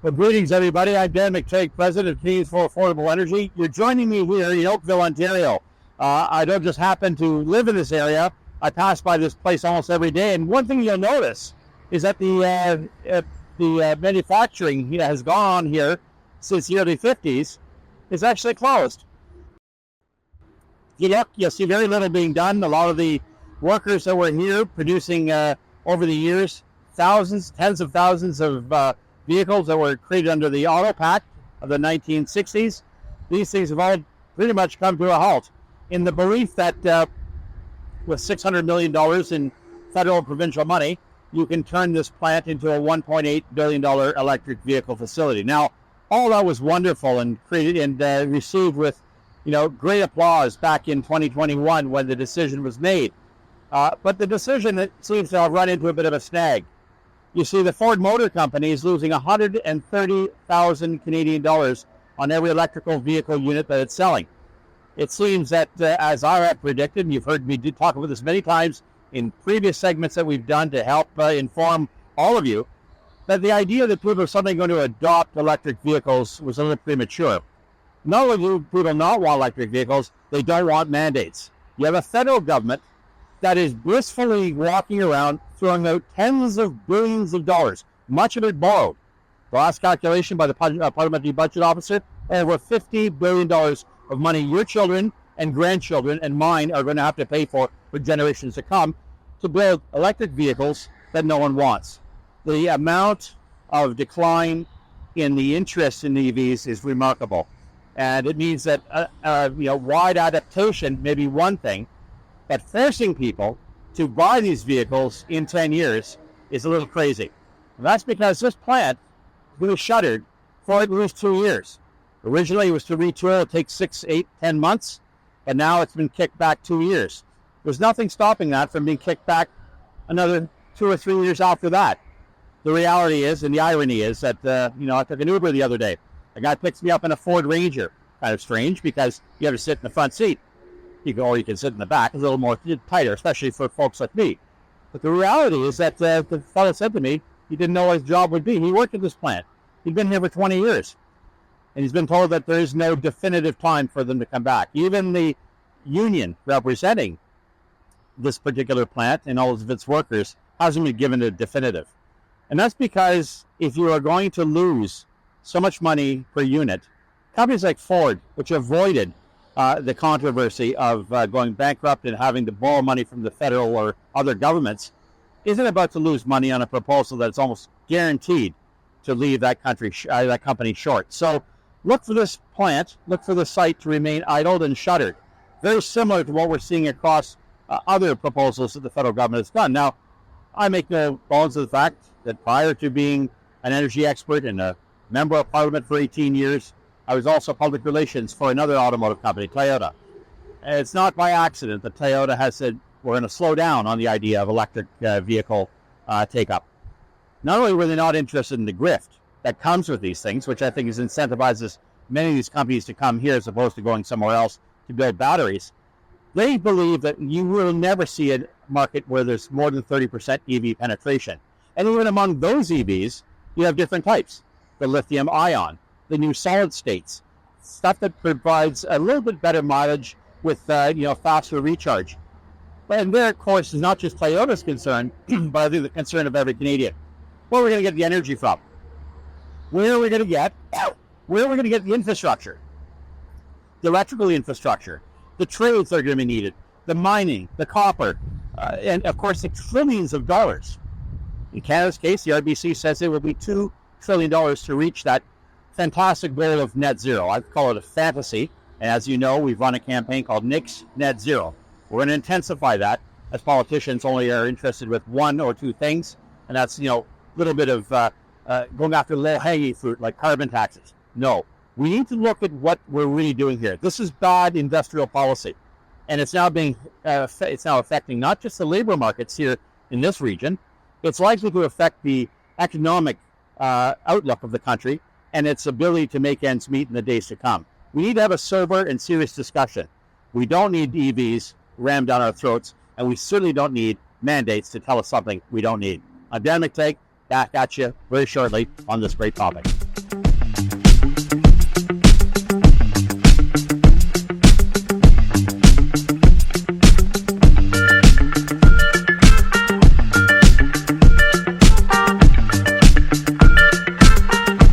Well, greetings, everybody. I'm Dan McTeague, President of Canadians for Affordable Energy. You're joining me here in Oakville, Ontario. I don't just happen to live in this area. I pass by this place almost every day, and one thing you'll notice is that the manufacturing has gone on here since the early 50s is actually closed. You look, you'll see very little being done. A lot of the workers that were here producing over the years, tens of thousands of vehicles that were created under the Auto Pact of the 1960s. These things have all pretty much come to a halt in the belief that with $600 million in federal and provincial money, you can turn this plant into a $1.8 billion electric vehicle facility. Now, all that was wonderful and created and received with, great applause back in 2021 when the decision was made. But the decision, it seems to have run into a bit of a snag. You see, the Ford Motor Company is losing 130,000 Canadian dollars on every electrical vehicle unit that it's selling. It seems that, as I have predicted, and you've heard me talk about this many times in previous segments that we've done to help inform all of you, that the idea that people are suddenly going to adopt electric vehicles was a little premature. Not only do people not want electric vehicles, they don't want mandates. You have a federal government that is blissfully walking around throwing out tens of billions of dollars, much of it borrowed. The last calculation by the Parliamentary Budget Officer, over $50 billion of money your children and grandchildren and mine are going to have to pay for generations to come to build electric vehicles that no one wants. The amount of decline in the interest in EVs is remarkable. And it means that wide adaptation may be one thing, but forcing people to buy these vehicles in 10 years is a little crazy. And that's because this plant was shuttered for at least 2 years. Originally, it was to retool, it takes 6, 8, 10 months, and now it's been kicked back 2 years. There's nothing stopping that from being kicked back another 2 or 3 years after that. The reality is, and the irony is that, I took an Uber the other day. A guy picks me up in a Ford Ranger. Kind of strange because you have to sit in the front seat. Or you can sit in the back, a little more tighter, especially for folks like me. But the reality is that the fellow said to me he didn't know what his job would be. He worked at this plant. He'd been here for 20 years. And he's been told that there is no definitive time for them to come back. Even the union representing this particular plant and all of its workers hasn't been given a definitive. And that's because if you are going to lose so much money per unit, companies like Ford, which avoided the controversy of going bankrupt and having to borrow money from the federal or other governments, isn't about to lose money on a proposal that's almost guaranteed to leave that company short. So look for this plant, look for the site to remain idled and shuttered. Very similar to what we're seeing across other proposals that the federal government has done. Now, I make no bones of the fact that prior to being an energy expert and a member of Parliament for 18 years, I was also public relations for another automotive company, Toyota. And it's not by accident that Toyota has said we're going to slow down on the idea of electric vehicle take-up. Not only were they not interested in the grift that comes with these things, which I think is incentivizes many of these companies to come here as opposed to going somewhere else to build batteries, they believe that you will never see a market where there's more than 30% EV penetration. And even among those EVs, you have different types. The lithium ion, the new solid states, stuff that provides a little bit better mileage with faster recharge. And there, of course, is not just Toyota's concern, but I think the concern of every Canadian. Where are we going to get the energy from? Where are we going to get the infrastructure? The electrical infrastructure, the trades that are going to be needed, the mining, the copper, and of course the trillions of dollars. In Canada's case, the RBC says it will be $2 trillion to reach that fantastic goal of net zero. I call it a fantasy. And as you know, we've run a campaign called Nix Net Zero. We're going to intensify that, as politicians only are interested with one or two things. And that's, a little bit of going after low-hanging fruit like carbon taxes. No, we need to look at what we're really doing here. This is bad industrial policy. And it's now affecting not just the labor markets here in this region. It's likely to affect the economic outlook of the country and its ability to make ends meet in the days to come. We need to have a sober and serious discussion. We don't need EVs rammed down our throats, and we certainly don't need mandates to tell us something we don't need. I'm Dan McTeague, back at you very shortly on this great topic.